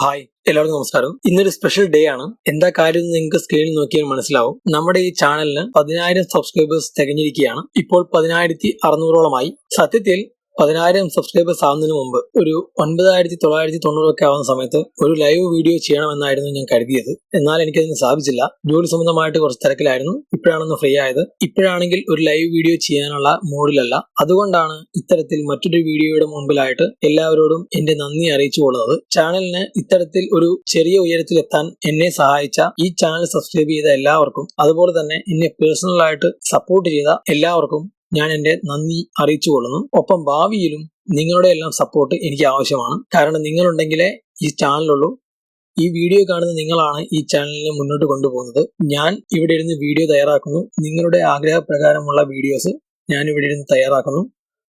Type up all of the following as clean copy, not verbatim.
Hi എല്ലാവർക്കും നമസ്കാരം. ഇന്നൊരു സ്പെഷ്യൽ ഡേ ആണ്. എന്താ കാര്യം എന്ന് നിങ്ങൾക്ക് സ്ക്രീനിൽ നോക്കിയാൽ മനസ്സിലാവും. നമ്മുടെ ഈ ചാനലിന് 10,000 സബ്സ്ക്രൈബേഴ്സ് തികഞ്ഞിരിക്കുകയാണ്. ഇപ്പോൾ 10,600ഓളമായി. സത്യത്തിൽ 10,000 സബ്സ്ക്രൈബേഴ്സ് ആവുന്നതിന് മുമ്പ് ഒരു 9,990 ഒക്കെ ആവുന്ന സമയത്ത് ഒരു ലൈവ് വീഡിയോ ചെയ്യണമെന്നായിരുന്നു ഞാൻ കരുതിയത്. എന്നാൽ എനിക്കതിന് സാധിച്ചില്ല. ജോലി സംബന്ധമായിട്ട് കുറച്ച് തിരക്കിലായിരുന്നു. ഇപ്പോഴാണൊന്ന് ഫ്രീ ആയത്. ഇപ്പോഴാണെങ്കിൽ ഒരു ലൈവ് വീഡിയോ ചെയ്യാനുള്ള മൂഡിലല്ല. അതുകൊണ്ടാണ് ഇത്തരത്തിൽ മറ്റൊരു വീഡിയോയുടെ മുമ്പിലായിട്ട് എല്ലാവരോടും എന്റെ നന്ദി അറിയിച്ചു കൊള്ളുന്നത്. ചാനലിന് ഇത്തരത്തിൽ ഒരു ചെറിയ ഉയരത്തിലെത്താൻ എന്നെ സഹായിച്ച ഈ ചാനൽ സബ്സ്ക്രൈബ് ചെയ്ത എല്ലാവർക്കും, അതുപോലെ തന്നെ എന്നെ പേഴ്സണലായിട്ട് സപ്പോർട്ട് ചെയ്ത എല്ലാവർക്കും ഞാൻ എന്റെ നന്ദി അറിയിച്ചു കൊള്ളുന്നു. ഒപ്പം ഭാവിയിലും നിങ്ങളുടെ എല്ലാം സപ്പോർട്ട് എനിക്ക് ആവശ്യമാണ്. കാരണം നിങ്ങളുണ്ടെങ്കിലേ ഈ ചാനലുള്ളൂ. ഈ വീഡിയോ കാണുന്ന നിങ്ങളാണ് ഈ ചാനലിനെ മുന്നോട്ട് കൊണ്ടുപോകുന്നത്. ഞാൻ ഇവിടെ ഇരുന്ന് വീഡിയോ തയ്യാറാക്കുന്നു. നിങ്ങളുടെ ആഗ്രഹപ്രകാരമുള്ള വീഡിയോസ് ഞാൻ ഇവിടെ ഇരുന്ന് തയ്യാറാക്കുന്നു.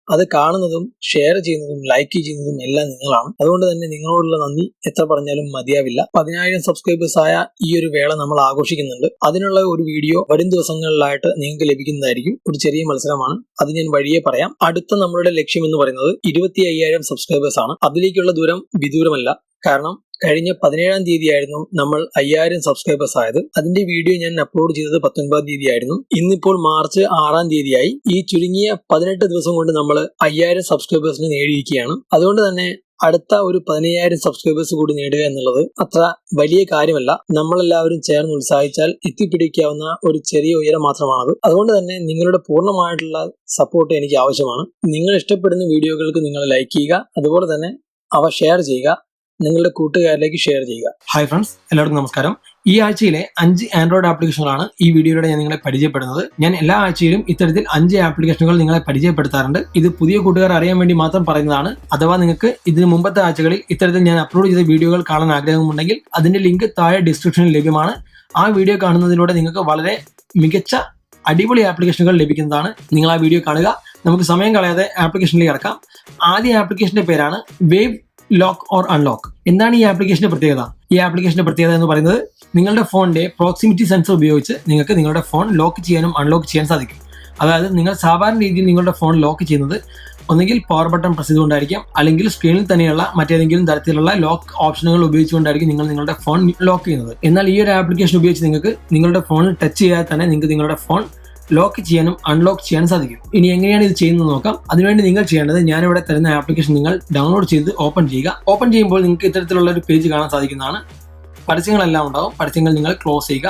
അത് കാണുന്നതും ഷെയർ ചെയ്യുന്നതും ലൈക്ക് ചെയ്യുന്നതും എല്ലാം നിങ്ങളാണ്. അതുകൊണ്ട് തന്നെ നിങ്ങളോടുള്ള നന്ദി എത്ര പറഞ്ഞാലും മതിയാവില്ല. 10,000 സബ്സ്ക്രൈബേഴ്സ് ആയ ഈ ഒരു വേള നമ്മൾ ആഘോഷിക്കുന്നുണ്ട്. അതിനുള്ള ഒരു വീഡിയോ വരും ദിവസങ്ങളിലായിട്ട് നിങ്ങൾക്ക് ലഭിക്കുന്നതായിരിക്കും. ഒരു ചെറിയ മത്സരമാണ്, അത് ഞാൻ വഴിയെ പറയാം. അടുത്ത നമ്മളുടെ ലക്ഷ്യം എന്ന് പറയുന്നത് 25,000 സബ്സ്ക്രൈബേഴ്സ് ആണ്. അതിലേക്കുള്ള ദൂരം വിദൂരമല്ല. കാരണം കഴിഞ്ഞ 17-ാം തീയതി ആയിരുന്നു നമ്മൾ 5,000 സബ്സ്ക്രൈബേഴ്സ് ആയത്. അതിന്റെ വീഡിയോ ഞാൻ അപ്ലോഡ് ചെയ്തത് 19-ാം തീയതി ആയിരുന്നു. ഇന്നിപ്പോൾ മാർച്ച് 6-ാം തീയതിയായി. ഈ ചുരുങ്ങിയ 18 ദിവസം കൊണ്ട് നമ്മൾ 5,000 സബ്സ്ക്രൈബേഴ്സിന് നേടിയിരിക്കുകയാണ്. അതുകൊണ്ട് തന്നെ അടുത്ത ഒരു 15,000 സബ്സ്ക്രൈബേഴ്സ് കൂടി നേടുക എന്നുള്ളത് അത്ര വലിയ കാര്യമല്ല. നമ്മളെല്ലാവരും ചേർന്ന് ഉത്സാഹിച്ചാൽ എത്തിപ്പിടിക്കാവുന്ന ഒരു ചെറിയ ഉയരം മാത്രമാണത്. അതുകൊണ്ട് തന്നെ നിങ്ങളുടെ പൂർണ്ണമായിട്ടുള്ള സപ്പോർട്ട് എനിക്ക് ആവശ്യമാണ്. നിങ്ങൾ ഇഷ്ടപ്പെടുന്ന വീഡിയോകൾക്ക് നിങ്ങൾ ലൈക്ക് ചെയ്യുക, അതുപോലെ തന്നെ അവ ഷെയർ ചെയ്യുക, നിങ്ങളുടെ കൂട്ടുകാരിലേക്ക് ഷെയർ ചെയ്യുക. ഹായ് ഫ്രണ്ട്സ്, എല്ലാവർക്കും നമസ്കാരം. ഈ ആഴ്ചയിലെ 5 ആൻഡ്രോയിഡ് ആപ്ലിക്കേഷനുകളാണ് ഈ വീഡിയോയിലൂടെ ഞാൻ നിങ്ങളെ പരിചയപ്പെടുന്നത്. ഞാൻ എല്ലാ ആഴ്ചയിലും ഇത്തരത്തിൽ 5 ആപ്ലിക്കേഷനുകൾ നിങ്ങളെ പരിചയപ്പെടുത്താറുണ്ട്. ഇത് പുതിയ കൂട്ടുകാർ അറിയാൻ വേണ്ടി മാത്രം പറയുന്നതാണ്. അഥവാ നിങ്ങൾക്ക് ഇതിന് മുമ്പത്തെ ആഴ്ചകളിൽ ഇത്തരത്തിൽ ഞാൻ അപ്ലോഡ് ചെയ്ത വീഡിയോകൾ കാണാൻ ആഗ്രഹമുണ്ടെങ്കിൽ അതിന്റെ ലിങ്ക് താഴെ ഡിസ്ക്രിപ്ഷനിൽ ലഭ്യമാണ്. ആ വീഡിയോ കാണുന്നതിലൂടെ നിങ്ങൾക്ക് വളരെ മികച്ച അടിപൊളി ആപ്ലിക്കേഷനുകൾ ലഭിക്കുന്നതാണ്. നിങ്ങൾ ആ വീഡിയോ കാണുക. നമുക്ക് സമയം കളയാതെ ആപ്ലിക്കേഷനിലേക്ക് കടക്കാം. ആദ്യ ആപ്ലിക്കേഷന്റെ പേരാണ് വേവ് ലോക്ക് ഓർ അൺലോക്ക്. എന്താണ് ഈ ആപ്ലിക്കേഷന്റെ പ്രത്യേകത? ഈ ആപ്ലിക്കേഷന്റെ പ്രത്യേകത എന്ന് പറയുന്നത് നിങ്ങളുടെ ഫോണിന്റെ പ്രോക്സിമിറ്റി സെൻസർ ഉപയോഗിച്ച് നിങ്ങൾക്ക് നിങ്ങളുടെ ഫോൺ ലോക്ക് ചെയ്യാനും അൺലോക്ക് ചെയ്യാൻ സാധിക്കും. അതായത് നിങ്ങൾ സാധാരണ രീതിയിൽ നിങ്ങളുടെ ഫോൺ ലോക്ക് ചെയ്യുന്നത് ഒന്നുകിൽ പവർ ബട്ടൺ പ്രസ് ചെയ്തുകൊണ്ടായിരിക്കാം, അല്ലെങ്കിൽ സ്ക്രീനിൽ തന്നെയുള്ള മറ്റേതെങ്കിലും തരത്തിലുള്ള ലോക്ക് ഓപ്ഷനുകൾ ഉപയോഗിച്ചുകൊണ്ടായിരിക്കും നിങ്ങൾ നിങ്ങളുടെ ഫോൺ ലോക്ക് ചെയ്യുന്നത്. എന്നാൽ ഈ ഒരു ആപ്ലിക്കേഷൻ ഉപയോഗിച്ച് നിങ്ങൾക്ക് നിങ്ങളുടെ ഫോണിൽ ടച്ച് ചെയ്യാതെ തന്നെ നിങ്ങൾക്ക് നിങ്ങളുടെ ഫോൺ ലോക്ക് ചെയ്യാനും അൺലോക്ക് ചെയ്യാനും സാധിക്കും. ഇനി എങ്ങനെയാണ് ഇത് ചെയ്യുന്നത് നോക്കാം. അതിനുവേണ്ടി നിങ്ങൾ ചെയ്യേണ്ടത്, ഞാനിവിടെ തരുന്ന ആപ്ലിക്കേഷൻ നിങ്ങൾ ഡൗൺലോഡ് ചെയ്ത് ഓപ്പൺ ചെയ്യുക. ഓപ്പൺ ചെയ്യുമ്പോൾ നിങ്ങൾക്ക് ഇത്തരത്തിലുള്ള ഒരു പേജ് കാണാൻ സാധിക്കുന്നതാണ്. പരസ്യങ്ങളെല്ലാം ഉണ്ടാവും. പരസ്യങ്ങൾ നിങ്ങൾ ക്ലോസ് ചെയ്യുക.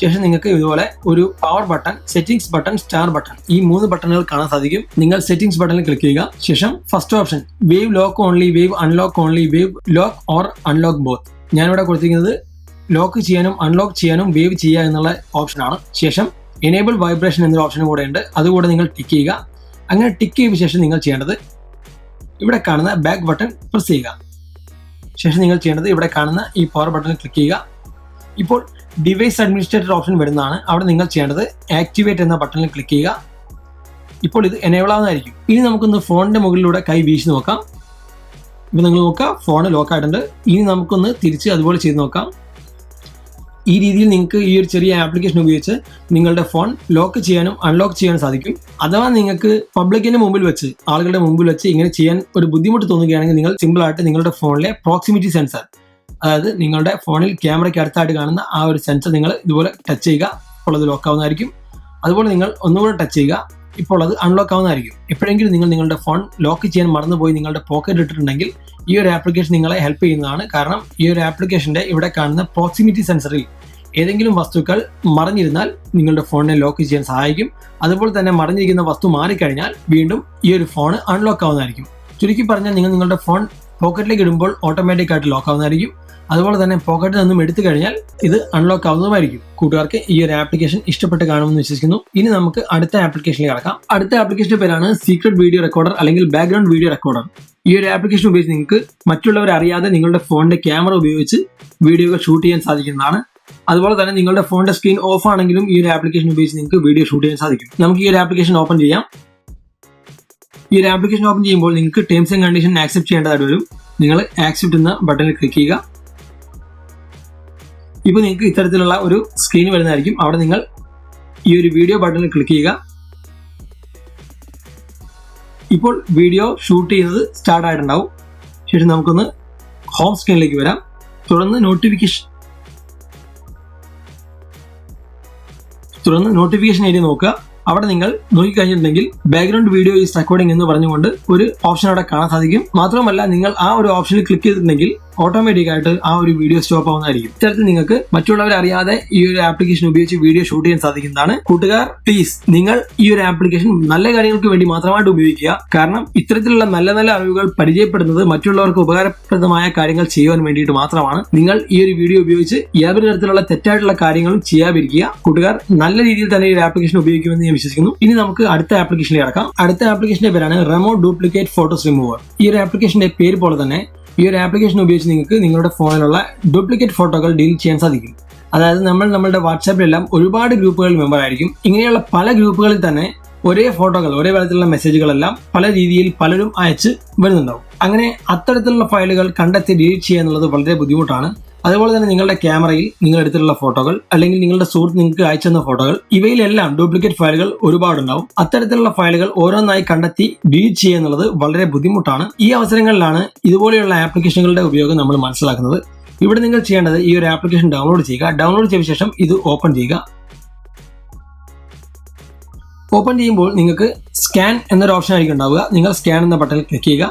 ശേഷം നിങ്ങൾക്ക് ഇതുപോലെ ഒരു power button, settings button, star button, ഈ 3 ബട്ടണുകൾ കാണാൻ സാധിക്കും. നിങ്ങൾ സെറ്റിംഗ്സ് ബട്ടണിൽ ക്ലിക്ക് ചെയ്യുക. ശേഷം first option wave lock only, wave unlock only, wave lock or unlock both. ഞാനിവിടെ കൊടുത്തിരിക്കുന്നത് ലോക്ക് ചെയ്യാനും അൺലോക്ക് ചെയ്യാനും വേവ് ചെയ്യുക എന്നുള്ള ഓപ്ഷനാണ്. ശേഷം എനേബിൾ വൈബ്രേഷൻ എന്നൊരു ഓപ്ഷനും കൂടെ ഉണ്ട്. അതുകൂടെ നിങ്ങൾ ടിക്ക് ചെയ്യുക. അങ്ങനെ ടിക്ക് ചെയ്ത ശേഷം നിങ്ങൾ ചെയ്യേണ്ടത് ഇവിടെ കാണുന്ന ബാക്ക് ബട്ടൺ പ്രസ് ചെയ്യുക. ശേഷം നിങ്ങൾ ചെയ്യേണ്ടത് ഇവിടെ കാണുന്ന ഈ പവർ ബട്ടണിൽ ക്ലിക്ക് ചെയ്യുക. ഇപ്പോൾ ഡിവൈസ് അഡ്മിനിസ്ട്രേറ്റർ ഓപ്ഷൻ വരുന്നതാണ്. അവിടെ നിങ്ങൾ ചെയ്യേണ്ടത് ആക്ടിവേറ്റ് എന്ന ബട്ടണിൽ ക്ലിക്ക് ചെയ്യുക. ഇപ്പോൾ ഇത് എനേബിൾ ആവുന്നതായിരിക്കും. ഇനി നമുക്കൊന്ന് ഫോണിന്റെ മുകളിലൂടെ കൈ വീശി നോക്കാം. ഇപ്പൊ നിങ്ങൾ നോക്കുക, ഫോൺ ലോക്ക് ആയിട്ടുണ്ട്. ഇനി നമുക്കൊന്ന് തിരിച്ച് അതുപോലെ ചെയ്ത് നോക്കാം. ഈ രീതിയിൽ നിങ്ങൾക്ക് ഈ ഒരു ചെറിയ ആപ്ലിക്കേഷൻ ഉപയോഗിച്ച് നിങ്ങളുടെ ഫോൺ ലോക്ക് ചെയ്യാനും അൺലോക്ക് ചെയ്യാനും സാധിക്കും. അഥവാ നിങ്ങൾക്ക് പബ്ലിക്കിന്റെ മുമ്പിൽ വെച്ച്, ആളുകളുടെ മുമ്പിൽ വെച്ച് ഇങ്ങനെ ചെയ്യാൻ ഒരു ബുദ്ധിമുട്ട് തോന്നുകയാണെങ്കിൽ നിങ്ങൾ സിമ്പിൾ ആയിട്ട് നിങ്ങളുടെ ഫോണിലെ പ്രോക്സിമിറ്റി സെൻസർ, അതായത് നിങ്ങളുടെ ഫോണിൽ ക്യാമറയ്ക്ക് അടുത്തായിട്ട് കാണുന്ന ആ ഒരു സെൻസർ നിങ്ങൾ ഇതുപോലെ ടച്ച് ചെയ്യുക. അപ്പോൾ അത് ലോക്ക് ആവുന്നതായിരിക്കും. അതുപോലെ നിങ്ങൾ ഒന്നുകൂടെ ടച്ച് ചെയ്യുക. ഇപ്പോൾ അത് അൺലോക്ക് ആവുന്നതായിരിക്കും. എപ്പോഴെങ്കിലും നിങ്ങൾ നിങ്ങളുടെ ഫോൺ ലോക്ക് ചെയ്യാൻ മറന്നുപോയി നിങ്ങളുടെ പോക്കറ്റ് ഇട്ടിട്ടുണ്ടെങ്കിൽ ഈ ഒരു ആപ്ലിക്കേഷൻ നിങ്ങളെ ഹെൽപ്പ് ചെയ്യുന്നതാണ്. കാരണം ഈ ഒരു ആപ്ലിക്കേഷന്റെ ഇവിടെ കാണുന്ന പ്രോക്സിമിറ്റി സെൻസറിൽ ഏതെങ്കിലും വസ്തുക്കൾ മറഞ്ഞിരുന്നാൽ നിങ്ങളുടെ ഫോണിനെ ലോക്ക് ചെയ്യാൻ സഹായിക്കും. അതുപോലെ തന്നെ മറഞ്ഞിരിക്കുന്ന വസ്തു മാറിക്കഴിഞ്ഞാൽ വീണ്ടും ഈ ഒരു ഫോൺ അൺലോക്ക് ആവുന്നതായിരിക്കും. ചുരുക്കി പറഞ്ഞാൽ നിങ്ങൾ നിങ്ങളുടെ ഫോൺ പോക്കറ്റിലേക്ക് ഇടുമ്പോൾ ഓട്ടോമാറ്റിക് ആയിട്ട് ലോക്ക് ആവുന്നതായിരിക്കും. അതുപോലെ തന്നെ പോക്കറ്റിൽ നിന്നും എടുത്തു കഴിഞ്ഞാൽ ഇത് അൺലോക്ക് ആവുന്നതുമായിരിക്കും. കൂട്ടുകാർക്ക് ഈ ഒരു ആപ്ലിക്കേഷൻ ഇഷ്ടപ്പെട്ട് കാണുമെന്ന് വിശ്വസിക്കുന്നു. ഇനി നമുക്ക് അടുത്ത ആപ്ലിക്കേഷനിലേക്ക് കടക്കാം. അടുത്ത ആപ്ലിക്കേഷന്റെ പേരാണ് സീക്രട്ട് വീഡിയോ റെക്കോർഡർ അല്ലെങ്കിൽ ബാക്ക്ഗ്രൗണ്ട് വീഡിയോ റെക്കോർഡർ. ഈ ഒരു ആപ്ലിക്കേഷൻ ഉപയോഗിച്ച് നിങ്ങൾക്ക് മറ്റുള്ളവരെ അറിയാതെ നിങ്ങളുടെ ഫോണിന്റെ ക്യാമറ ഉപയോഗിച്ച് വീഡിയോകൾ ഷൂട്ട് ചെയ്യാൻ സാധിക്കുന്നതാണ്. അതുപോലെ തന്നെ നിങ്ങളുടെ ഫോണിന്റെ സ്ക്രീൻ ഓഫ് ആണെങ്കിലും ഈ ഒരു ആപ്ലിക്കേഷൻ ഉപയോഗിച്ച് നിങ്ങൾക്ക് വീഡിയോ ഷൂട്ട് ചെയ്യാൻ സാധിക്കും. നമുക്ക് ഈ ഒരു ആപ്ലിക്കേഷൻ ഓപ്പൺ ചെയ്യാം. ഈ ഒരു ആപ്ലിക്കേഷൻ ഓപ്പൺ ചെയ്യുമ്പോൾ നിങ്ങൾക്ക് ടേംസ് ആൻഡ് കണ്ടീഷൻ ആക്സെപ്റ്റ് ചെയ്യേണ്ടതായിട്ട് വരും. നിങ്ങൾ ആക്സെപ്റ്റ് എന്ന ബട്ടണിൽ ക്ലിക്ക് ചെയ്യുക. ഇപ്പോൾ നിങ്ങൾക്ക് ഇത്തരത്തിലുള്ള ഒരു സ്ക്രീൻ വരുന്നതായിരിക്കും. അവിടെ നിങ്ങൾ ഈ ഒരു വീഡിയോ ബട്ടണിൽ ക്ലിക്ക് ചെയ്യുക. ഇപ്പോൾ വീഡിയോ ഷൂട്ട് ചെയ്യുന്നത് സ്റ്റാർട്ട് ആയിട്ടുണ്ടാവും. ശേഷം നമുക്കൊന്ന് ഹോം സ്ക്രീനിലേക്ക് വരാം. തുടർന്ന് നോട്ടിഫിക്കേഷൻ ഏരിയ നോക്കുക. അവിടെ നിങ്ങൾ നോക്കിക്കഴിഞ്ഞിട്ടുണ്ടെങ്കിൽ ബാക്ക്ഗ്രൗണ്ട് വീഡിയോ ഈസ് റെക്കോർഡിംഗ് എന്ന് പറഞ്ഞുകൊണ്ട് ഒരു ഓപ്ഷൻ അവിടെ കാണാൻ സാധിക്കും. മാത്രമല്ല, നിങ്ങൾ ആ ഒരു ഓപ്ഷനിൽ ക്ലിക്ക് ചെയ്തിട്ടുണ്ടെങ്കിൽ ഓട്ടോമാറ്റിക് ആയിട്ട് ആ ഒരു വീഡിയോ സ്റ്റോപ്പ് ആവുന്നതായിരിക്കും. ഇത്തരത്തിൽ നിങ്ങൾക്ക് മറ്റുള്ളവരെ അറിയാതെ ഈ ഒരു ആപ്ലിക്കേഷൻ ഉപയോഗിച്ച് വീഡിയോ ഷൂട്ട് ചെയ്യാൻ സാധിക്കുന്നതാണ്. കൂട്ടുകാർ, പ്ലീസ് നിങ്ങൾ ഈ ഒരു ആപ്ലിക്കേഷൻ നല്ല കാര്യങ്ങൾക്ക് വേണ്ടി മാത്രമായിട്ട് ഉപയോഗിക്കുക. കാരണം ഇത്തരത്തിലുള്ള നല്ല നല്ല അറിവുകൾ പരിചയപ്പെടുന്നത് മറ്റുള്ളവർക്ക് ഉപകാരപ്രദമായ കാര്യങ്ങൾ ചെയ്യുവാൻ വേണ്ടിയിട്ട് മാത്രമാണ്. നിങ്ങൾ ഈ ഒരു വീഡിയോ ഉപയോഗിച്ച് യാതൊരു തരത്തിലുള്ള തെറ്റായിട്ടുള്ള കാര്യങ്ങളും ചെയ്യാതിരിക്കുക. കൂട്ടുകാർ, നല്ല രീതിയിൽ തന്നെ ഈ ഒരു ആപ്ലിക്കേഷൻ ഉപയോഗിക്കുമെന്ന് ഞാൻ വിശ്വസിക്കുന്നു. ഇനി നമുക്ക് അടുത്ത ആപ്ലിക്കേഷനിൽ കിടക്കാം. അടുത്ത ആപ്ലിക്കേഷന്റെ പേരാണ് റെമോ ഡ്യൂപ്ലിക്കേറ്റ് ഫോട്ടോസ് റിമൂവർ. ഈ ഒരു ആപ്ലിക്കേഷന്റെ പേര് പോലെ തന്നെ ഈ ഒരു ആപ്ലിക്കേഷൻ ഉപയോഗിച്ച് നിങ്ങൾക്ക് നിങ്ങളുടെ ഫോണിലുള്ള ഡ്യൂപ്ലിക്കേറ്റ് ഫോട്ടോകൾ ഡിലീറ്റ് ചെയ്യാൻ സാധിക്കും. അതായത് നമ്മളുടെ വാട്സാപ്പിലെല്ലാം ഒരുപാട് ഗ്രൂപ്പുകളിൽ മെമ്പർ ആയിരിക്കും. ഇങ്ങനെയുള്ള പല ഗ്രൂപ്പുകളിൽ തന്നെ ഒരേ ഫോട്ടോകൾ, ഒരേ തരത്തിലുള്ള മെസ്സേജുകളെല്ലാം പല രീതിയിൽ പലരും അയച്ച് വരുന്നുണ്ടാവും. അങ്ങനെ അത്തരത്തിലുള്ള ഫയലുകൾ കണ്ടെത്തി ഡിലീറ്റ് ചെയ്യുക എന്നുള്ളത് വളരെ ബുദ്ധിമുട്ടാണ്. അതുപോലെ തന്നെ നിങ്ങളുടെ ക്യാമറയിൽ നിങ്ങൾ എടുത്തിട്ടുള്ള ഫോട്ടോകൾ അല്ലെങ്കിൽ നിങ്ങളുടെ സുഹൃത്ത് നിങ്ങൾക്ക് അയച്ചെന്ന ഫോട്ടോകൾ, ഇവയിലെല്ലാം ഡ്യൂപ്ലിക്കേറ്റ് ഫയലുകൾ ഒരുപാടുണ്ടാവും. അത്തരത്തിലുള്ള ഫയലുകൾ ഓരോന്നായി കണ്ടെത്തി ഡിലീറ്റ് ചെയ്യുക എന്നുള്ളത് വളരെ ബുദ്ധിമുട്ടാണ്. ഈ അവസരങ്ങളിലാണ് ഇതുപോലെയുള്ള ആപ്ലിക്കേഷനുകളുടെ ഉപയോഗം നമ്മൾ മനസ്സിലാക്കുന്നത്. ഇവിടെ നിങ്ങൾ ചെയ്യേണ്ടത് ഈ ഒരു ആപ്ലിക്കേഷൻ ഡൗൺലോഡ് ചെയ്യുക. ഡൗൺലോഡ് ചെയ്ത ശേഷം ഇത് ഓപ്പൺ ചെയ്യുക. ഓപ്പൺ ചെയ്യുമ്പോൾ നിങ്ങൾക്ക് സ്കാൻ എന്നൊരു ഓപ്ഷൻ ആയിരിക്കും ഉണ്ടാവുക. നിങ്ങൾ സ്കാൻ എന്ന ബട്ടണിൽ ക്ലിക്ക് ചെയ്യുക.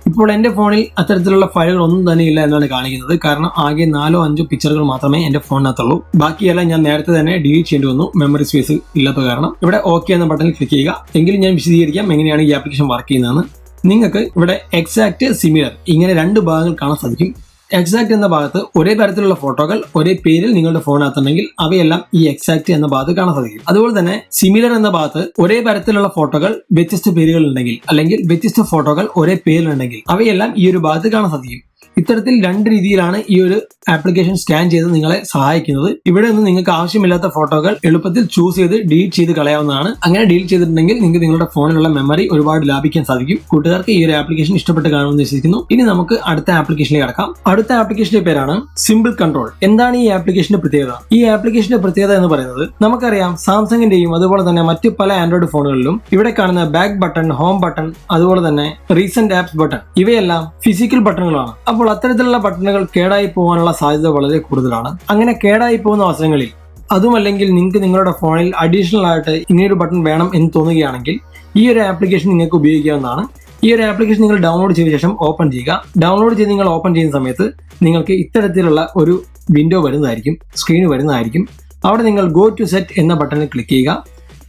ഇപ്പോൾ എൻ്റെ ഫോണിൽ അത്തരത്തിലുള്ള ഫയലുകൾ ഒന്നും തന്നെ ഇല്ല എന്നാണ് കാണിക്കുന്നത്. കാരണം ആകെ 4-5 പിക്ചറുകൾ മാത്രമേ എൻ്റെ ഫോണിനകത്തുള്ളൂ. ബാക്കിയെല്ലാം ഞാൻ നേരത്തെ തന്നെ ഡിലീറ്റ് ചെയ്യേണ്ടി വന്നു, മെമ്മറി സ്പേസ് ഇല്ലാത്ത കാരണം. ഇവിടെ ഓക്കെ എന്ന ബട്ടണിൽ ക്ലിക്ക് ചെയ്യുക. എങ്കിലും ഞാൻ വിശദീകരിക്കാം എങ്ങനെയാണ് ഈ ആപ്ലിക്കേഷൻ വർക്ക് ചെയ്യുന്നതെന്ന്. നിങ്ങൾക്ക് ഇവിടെ എക്സാക്ട്, സിമിലർ ഇങ്ങനെ 2 ഭാഗങ്ങൾ കാണാൻ സാധിക്കും. എക്സാക്ട് എന്ന ഭാഗത്ത് ഒരേ തരത്തിലുള്ള ഫോട്ടോകൾ ഒരേ പേരിൽ നിങ്ങളുടെ ഫോണിനകത്തുണ്ടെങ്കിൽ അവയെല്ലാം ഈ എക്സാക്ട് എന്ന ഭാഗത്ത് കാണാൻ സാധിക്കും. അതുപോലെ തന്നെ സിമിലർ എന്ന ഭാഗത്ത് ഒരേ തരത്തിലുള്ള ഫോട്ടോകൾ വ്യത്യസ്ത പേരുകൾ ഉണ്ടെങ്കിൽ അല്ലെങ്കിൽ വ്യത്യസ്ത ഫോട്ടോകൾ ഒരേ പേരിലുണ്ടെങ്കിൽ അവയെല്ലാം ഈ ഒരു ഭാഗത്ത് കാണാൻ സാധിക്കും. ഇത്തരത്തിൽ 2 രീതിയിലാണ് ഈ ഒരു ആപ്ലിക്കേഷൻ സ്കാൻ ചെയ്ത് നിങ്ങളെ സഹായിക്കുന്നത്. ഇവിടെ നിന്ന് നിങ്ങൾക്ക് ആവശ്യമില്ലാത്ത ഫോട്ടോകൾ എളുപ്പത്തിൽ ചൂസ് ചെയ്ത് ഡിലീറ്റ് ചെയ്ത് കളയാവുന്നതാണ്. അങ്ങനെ ഡിലീറ്റ് ചെയ്തിട്ടുണ്ടെങ്കിൽ നിങ്ങൾക്ക് നിങ്ങളുടെ ഫോണിലുള്ള മെമ്മറി ഒരുപാട് ലാഭിക്കാൻ സാധിക്കും. കൂട്ടുകാർക്ക് ഈ ഒരു ആപ്ലിക്കേഷൻ ഇഷ്ടപ്പെട്ട് കാണുമെന്ന് വിശ്വസിക്കുന്നു. ഇനി നമുക്ക് അടുത്ത ആപ്ലിക്കേഷനിലേക്ക് കടക്കാം. അടുത്ത ആപ്ലിക്കേഷന്റെ പേരാണ് സിമ്പിൾ കൺട്രോൾ. എന്താണ് ഈ ആപ്ലിക്കേഷന്റെ പ്രത്യേകത? ഈ ആപ്ലിക്കേഷന്റെ പ്രത്യേകത എന്ന് പറയുന്നത്, നമുക്കറിയാം സാംസങ്ങിന്റെയും അതുപോലെ തന്നെ മറ്റ് പല ആൻഡ്രോയിഡ് ഫോണുകളിലും ഇവിടെ കാണുന്ന ബാക്ക് ബട്ടൺ, ഹോം ബട്ടൺ, അതുപോലെ തന്നെ റീസെന്റ് ആപ്സ് ബട്ടൺ ഇവയെല്ലാം ഫിസിക്കൽ ബട്ടണുകളാണ്. അപ്പോൾ അത്തരത്തിലുള്ള ബട്ടണുകൾ കേടായി പോകാനുള്ള സാധ്യത വളരെ കൂടുതലാണ്. അങ്ങനെ കേടായി പോകുന്ന അവസരങ്ങളിൽ, അതുമല്ലെങ്കിൽ നിങ്ങൾക്ക് നിങ്ങളുടെ ഫോണിൽ അഡീഷണൽ ആയിട്ട് ഇങ്ങനൊരു ബട്ടൺ വേണം എന്ന് തോന്നുകയാണെങ്കിൽ ഈ ഒരു ആപ്ലിക്കേഷൻ നിങ്ങൾക്ക് ഉപയോഗിക്കാവുന്നതാണ്. ഈ ഒരു ആപ്ലിക്കേഷൻ നിങ്ങൾ ഡൗൺലോഡ് ചെയ്ത ശേഷം ഓപ്പൺ ചെയ്യുക. ഡൗൺലോഡ് ചെയ്ത് നിങ്ങൾ ഓപ്പൺ ചെയ്യുന്ന സമയത്ത് നിങ്ങൾക്ക് ഇത്തരത്തിലുള്ള ഒരു വിൻഡോ വരുന്നതായിരിക്കും, സ്ക്രീൻ വരുന്നതായിരിക്കും. അവിടെ നിങ്ങൾ ഗോ ടു സെറ്റ് എന്ന ബട്ടണിൽ ക്ലിക്ക് ചെയ്യുക.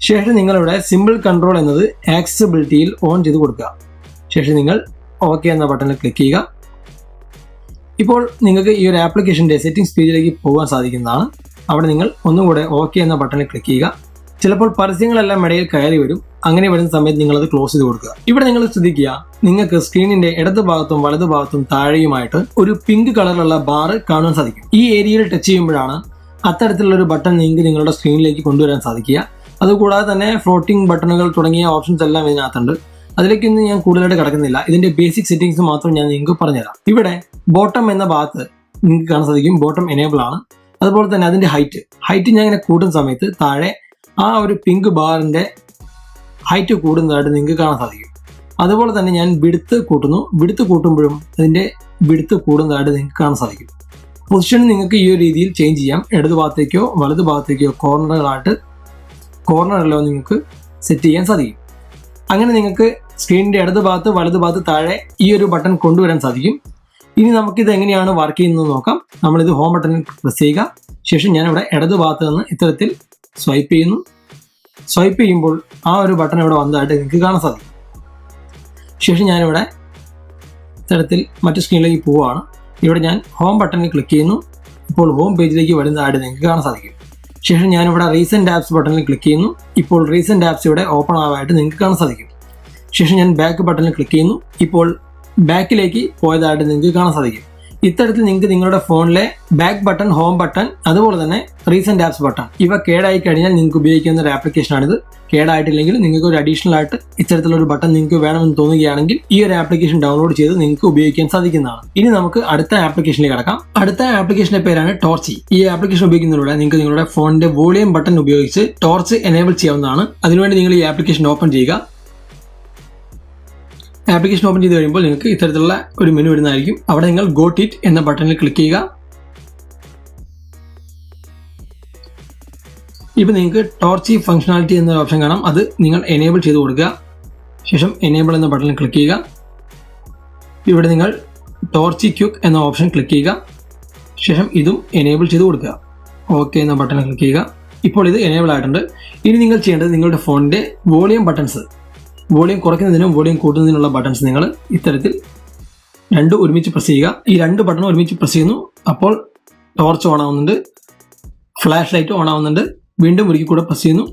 ശേഷം നിങ്ങളുടെ സിമ്പിൾ കൺട്രോൾ എന്നത് ആക്സസിബിലിറ്റിയിൽ ഓൺ ചെയ്ത് കൊടുക്കുക. ശേഷം നിങ്ങൾ ഓക്കെ എന്ന ബട്ടണിൽ ക്ലിക്ക് ചെയ്യുക. ഇപ്പോൾ നിങ്ങൾക്ക് ഈ ഒരു ആപ്ലിക്കേഷന്റെ സെറ്റിംഗ്സ് പേജിലേക്ക് പോകാൻ സാധിക്കുന്നതാണ്. അവിടെ നിങ്ങൾ ഒന്നുകൂടെ ഓക്കെ എന്ന ബട്ടണിൽ ക്ലിക്ക് ചെയ്യുക. ചിലപ്പോൾ പരസ്യങ്ങളെല്ലാം ഇടയിൽ കയറി വരും. അങ്ങനെ വരുന്ന സമയത്ത് നിങ്ങൾ അത് ക്ലോസ് ചെയ്ത് കൊടുക്കുക. ഇവിടെ നിങ്ങൾ ശ്രദ്ധിക്കുക, നിങ്ങൾക്ക് സ്ക്രീനിന്റെ ഇടത് ഭാഗത്തും വലതു ഭാഗത്തും താഴെയുമായിട്ട് ഒരു പിങ്ക് കളറിലുള്ള ബാർ കാണാൻ സാധിക്കും. ഈ ഏരിയയിൽ ടച്ച് ചെയ്യുമ്പോഴാണ് അത്തരത്തിലുള്ള ഒരു ബട്ടൺ നിങ്ങൾക്ക് നിങ്ങളുടെ സ്ക്രീനിലേക്ക് കൊണ്ടുവരാൻ സാധിക്കുക. അതുകൂടാതെ തന്നെ ഫ്ലോട്ടിംഗ് ബട്ടണുകൾ തുടങ്ങിയ ഓപ്ഷൻസ് എല്ലാം ഇതിനകത്തുണ്ട്. അതിലേക്കൊന്നും ഞാൻ കൂടുതലായിട്ട് കിടക്കുന്നില്ല. ഇതിന്റെ ബേസിക് സെറ്റിംഗ്സ് മാത്രം ഞാൻ നിങ്ങൾക്ക് പറഞ്ഞുതരാം. ഇവിടെ ബോട്ടം എന്ന ഭാഗത്ത് നിങ്ങൾക്ക് കാണാൻ സാധിക്കും, ബോട്ടം എനേബിൾ ആണ്. അതുപോലെ തന്നെ അതിന്റെ ഹൈറ്റ് ഞാൻ ഇങ്ങനെ കൂട്ടുന്ന സമയത്ത് താഴെ ആ ഒരു പിങ്ക് ബാറിന്റെ ഹൈറ്റ് കൂടുന്നതായിട്ട് നിങ്ങൾക്ക് കാണാൻ സാധിക്കും. അതുപോലെ തന്നെ ഞാൻ വിഡ്ത്ത് കൂട്ടുന്നു. വിഡ്ത്ത് കൂട്ടുമ്പോഴും അതിന്റെ വിഡ്ത്ത് കൂടുന്നതായിട്ട് നിങ്ങൾക്ക് കാണാൻ സാധിക്കും. പൊസിഷൻ നിങ്ങൾക്ക് ഈ ഒരു രീതിയിൽ ചേഞ്ച് ചെയ്യാം. ഇടതു ഭാഗത്തേക്കോ വലതു ഭാഗത്തേക്കോ കോർണറിലോ നിങ്ങൾക്ക് സെറ്റ് ചെയ്യാൻ സാധിക്കും. അങ്ങനെ നിങ്ങൾക്ക് സ്ക്രീനിന്റെ ഇടത് ഭാഗത്ത് വലതു ഭാഗത്ത് താഴെ ഈ ഒരു ബട്ടൺ കൊണ്ടുവരാൻ സാധിക്കും. ഇനി നമുക്കിത് എങ്ങനെയാണ് വർക്ക് ചെയ്യുന്നത് നോക്കാം. നമ്മളിത് ഹോം ബട്ടണിൽ പ്രസ് ചെയ്യുക. ശേഷം ഞാനിവിടെ ഇടതു ഭാഗത്ത് നിന്ന് ഇത്തരത്തിൽ സ്വൈപ്പ് ചെയ്യുന്നു. സ്വൈപ്പ് ചെയ്യുമ്പോൾ ആ ഒരു ബട്ടൺ ഇവിടെ വന്നതായിട്ട് നിങ്ങൾക്ക് കാണാൻ സാധിക്കും. ശേഷം ഞാനിവിടെ ഇത്തരത്തിൽ മറ്റു സ്ക്രീനിലേക്ക് പോവുകയാണ്. ഇവിടെ ഞാൻ ഹോം ബട്ടണിൽ ക്ലിക്ക് ചെയ്യുന്നു. ഇപ്പോൾ ഹോം പേജിലേക്ക് വരുന്നതായിട്ട് നിങ്ങൾക്ക് കാണാൻ സാധിക്കും. ശേഷം ഞാനിവിടെ റീസെന്റ് ആപ്സ് ബട്ടണിൽ ക്ലിക്ക് ചെയ്യുന്നു. ഇപ്പോൾ റീസെന്റ് ആപ്സ് ഇവിടെ ഓപ്പൺ ആവാനായിട്ട് നിങ്ങൾക്ക് കാണാൻ സാധിക്കും. ശേഷം ഞാൻ ബാക്ക് ബട്ടണിൽ ക്ലിക്ക് ചെയ്യുന്നു. ഇപ്പോൾ ബാക്കിലേക്ക് പോയതായിട്ട് നിങ്ങൾക്ക് കാണാൻ സാധിക്കും. ഇത്തരത്തിൽ നിങ്ങൾക്ക് നിങ്ങളുടെ ഫോണിലെ ബാക്ക് ബട്ടൺ, ഹോം ബട്ടൺ, അതുപോലെ തന്നെ റീസെന്റ് ആപ്സ് ബട്ടൺ ഇവ കേടായി കഴിഞ്ഞാൽ നിങ്ങൾക്ക് ഉപയോഗിക്കുന്ന ഒരു ആപ്ലിക്കേഷനാണിത്. കേടായിട്ടില്ലെങ്കിൽ നിങ്ങൾക്ക് ഒരു അഡീഷണൽ ആയിട്ട് ഇത്തരത്തിലൊരു ബട്ടൺ നിങ്ങൾക്ക് വേണമെന്ന് തോന്നുകയാണെങ്കിൽ ഈ ഒരു ആപ്ലിക്കേഷൻ ഡൗൺലോഡ് ചെയ്ത് നിങ്ങൾക്ക് ഉപയോഗിക്കാൻ സാധിക്കുന്നതാണ്. ഇനി നമുക്ക് അടുത്ത ആപ്ലിക്കേഷനിലേക്ക് കടക്കാം. അടുത്ത ആപ്ലിക്കേഷന്റെ പേരാണ് ടോർച്ച്. ഈ ആപ്ലിക്കേഷൻ ഉപയോഗിക്കുന്നതിലൂടെ നിങ്ങൾക്ക് നിങ്ങളുടെ ഫോണിന്റെ വോളിയം ബട്ടൺ ഉപയോഗിച്ച് ടോർച്ച് എനേബിൾ ചെയ്യാവുന്നതാണ്. അതിനുവേണ്ടി നിങ്ങൾ ഈ ആപ്ലിക്കേഷൻ ഓപ്പൺ ചെയ്യുക. ആപ്ലിക്കേഷൻ ഓപ്പൺ ചെയ്ത് കഴിയുമ്പോൾ നിങ്ങൾക്ക് ഇത്തരത്തിലുള്ള ഒരു മെനു വരുന്നതായിരിക്കും. അവിടെ നിങ്ങൾ ഗോട്ട് ഇറ്റ് എന്ന ബട്ടണിൽ ക്ലിക്ക് ചെയ്യുക. ഇപ്പോൾ നിങ്ങൾക്ക് ടോർച്ച് ഫംഗ്ഷനാലിറ്റി എന്ന ഓപ്ഷൻ കാണാം. അത് നിങ്ങൾ എനേബിൾ ചെയ്ത് കൊടുക്കുക. ശേഷം എനേബിൾ എന്ന ബട്ടണിൽ ക്ലിക്ക് ചെയ്യുക. ഇവിടെ നിങ്ങൾ ടോർച്ച് ക്വിക്ക് എന്ന ഓപ്ഷൻ ക്ലിക്ക് ചെയ്യുക. ശേഷം ഇതും എനേബിൾ ചെയ്ത് കൊടുക്കുക. ഓക്കെ എന്ന ബട്ടണിൽ ക്ലിക്ക് ചെയ്യുക. ഇപ്പോൾ ഇത് എനേബിൾ ആയിട്ടുണ്ട്. ഇനി നിങ്ങൾ ചെയ്യേണ്ടത് നിങ്ങളുടെ ഫോണിന്റെ വോളിയം ബട്ടൺസ്, വോളിയം കുറയ്ക്കുന്നതിനും വോളിയം കൂട്ടുന്നതിനുള്ള ബട്ടൺസ് നിങ്ങൾ ഇത്തരത്തിൽ രണ്ടും ഒരുമിച്ച് പ്രസ് ചെയ്യുക. ഈ രണ്ട് ബട്ടണും ഒരുമിച്ച് പ്രസ് ചെയ്യുന്നു. അപ്പോൾ ടോർച്ച് ഓൺ ആവുന്നുണ്ട്, ഫ്ലാഷ് ലൈറ്റ് ഓൺ ആവുന്നുണ്ട്. വീണ്ടും ഒരിക്കൽ കൂടെ പ്രസ് ചെയ്യുന്നു.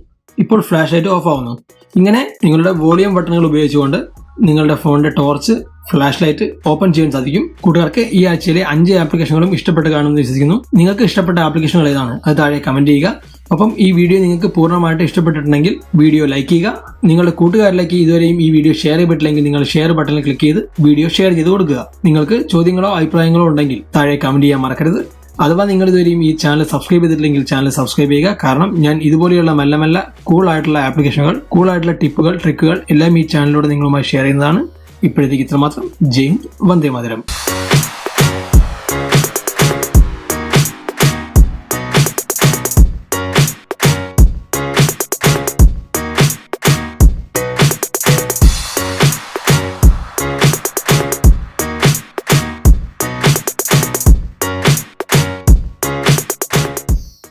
ഇപ്പോൾ ഫ്ലാഷ് ലൈറ്റ് ഓഫ് ആവുന്നു. ഇങ്ങനെ നിങ്ങളുടെ വോളിയം ബട്ടണുകൾ ഉപയോഗിച്ചുകൊണ്ട് നിങ്ങളുടെ ഫോണിന്റെ ടോർച്ച്, ഫ്ലാഷ് ലൈറ്റ് ഓപ്പൺ ചെയ്യാൻ സാധിക്കും. കൂട്ടുകാർക്ക് ഈ ആഴ്ചയിലെ 5 ആപ്ലിക്കേഷനുകളും ഇഷ്ടപ്പെട്ട് കാണുമെന്ന് വിശ്വസിക്കുന്നു. നിങ്ങൾക്ക് ഇഷ്ടപ്പെട്ട ആപ്ലിക്കേഷനുകൾ ഏതാണ് അത് താഴെ കമന്റ് ചെയ്യുക. ഒപ്പം ഈ വീഡിയോ നിങ്ങൾക്ക് പൂർണ്ണമായിട്ട് ഇഷ്ടപ്പെട്ടിട്ടുണ്ടെങ്കിൽ വീഡിയോ ലൈക്ക് ചെയ്യുക. നിങ്ങളുടെ കൂട്ടുകാരിലേക്ക് ഇതുവരെയും ഈ വീഡിയോ ഷെയർ ചെയ്തിട്ടില്ലെങ്കിൽ നിങ്ങൾ ഷെയർ ബട്ടണിൽ ക്ലിക്ക് ചെയ്ത് വീഡിയോ ഷെയർ ചെയ്ത് കൊടുക്കുക. നിങ്ങൾക്ക് ചോദ്യങ്ങളോ അഭിപ്രായങ്ങളോ ഉണ്ടെങ്കിൽ താഴെ കമന്റ് ചെയ്യാൻ മറക്കരുത്. അഥവാ നിങ്ങൾ ഇതുവരെയും ഈ ചാനൽ സബ്സ്ക്രൈബ് ചെയ്തിട്ടില്ലെങ്കിൽ ചാനൽ സബ്സ്ക്രൈബ് ചെയ്യുക. കാരണം ഞാൻ ഇതുപോലെയുള്ള മെല്ലെ കൂൾ ആയിട്ടുള്ള ആപ്ലിക്കേഷനുകൾ, കൂൾ ആയിട്ടുള്ള ടിപ്പുകൾ, ട്രിക്കുകൾ എല്ലാം ഈ ചാനലിലൂടെ നിങ്ങളുമായി ഷെയർ ചെയ്യുന്നതാണ്. ഇപ്പോഴത്തേക്ക് ഇത്രമാത്രം. ജയ് ഹിന്ദ്, വന്ദേ മാതരം.